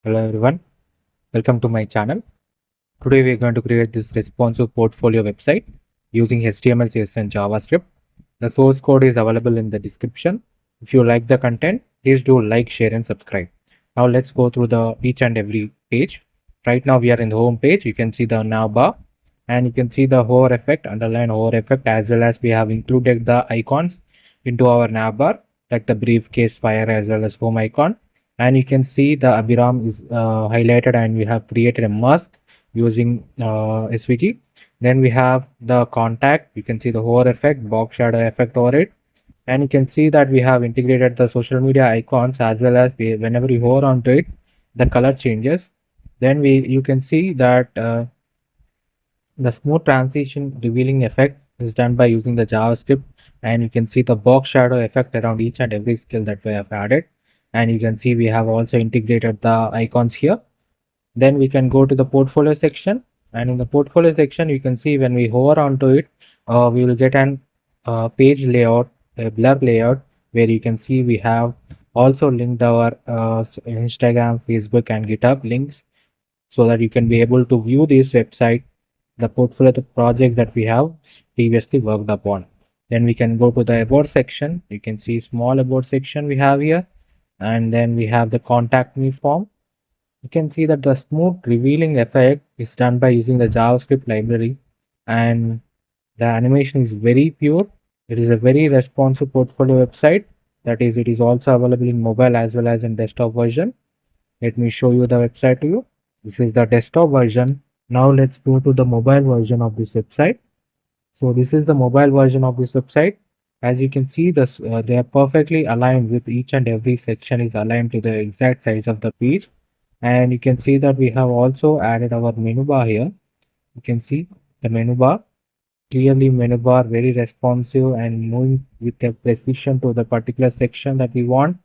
Hello everyone, welcome to my channel. Today we are going to create this responsive portfolio website using HTML, CSS and JavaScript. The source code is available in the description. If you like the content, please do like, share and subscribe. Now let's go through the each and every page. Right now we are in the home page. You can see the nav bar and you can see the hover effect, underline hover effect, as well as we have included the icons into our nav bar like the briefcase, fire as well as home icon. And you can see the Abhiram is highlighted and we have created a mask using SVG. Then we have the contact. You can see the hover effect, box shadow effect over it. And you can see that we have integrated the social media icons as well as whenever you hover onto it, the color changes. Then you can see that the smooth transition revealing effect is done by using the JavaScript, and you can see the box shadow effect around each and every skill that we have added. And you can see we have also integrated the icons here. Then we can go to the portfolio section, and in the portfolio section you can see when we hover onto it, we will get an page layout, a blur layout, where you can see we have also linked our Instagram, Facebook and GitHub links, so that you can be able to view this website, the portfolio, the projects that we have previously worked upon. Then we can go to the about section. You can see small about section we have here, and then we have the contact me form. You can see that the smooth revealing effect is done by using the JavaScript library, and the animation is very pure. It is a very responsive portfolio website. That is, it is also available in mobile as well as in desktop version. Let me show you the website to you. This is the desktop version. Now let's go to the mobile version of this website. So this is the mobile version of this website. As you can see, this they are perfectly aligned with each and every section is aligned to the exact size of the page. And you can see that we have also added our menu bar here. You can see the menu bar, clearly menu bar, very responsive and moving with a precision to the particular section that we want.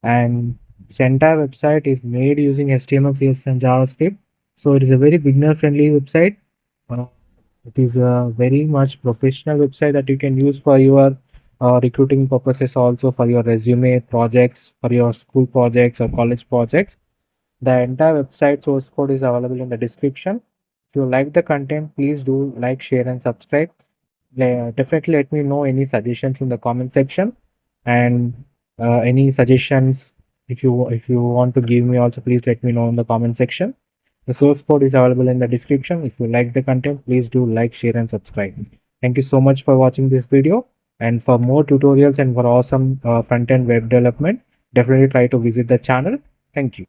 And this entire website is made using HTML, CSS and JavaScript. So it is a very beginner friendly website. It is a very much professional website that you can use for your recruiting purposes, also for your resume projects, for your school projects or college projects. The entire website source code is available in the description. If you like the content, please do like, share and subscribe. Definitely let me know any suggestions in the comment section, and any suggestions if you want to give me also, please let me know in the comment section. The source code is available in the description. If you like the content, please do like, share and subscribe. Thank you so much for watching this video, and for more tutorials and for awesome front-end web development, definitely try to visit the channel. Thank you.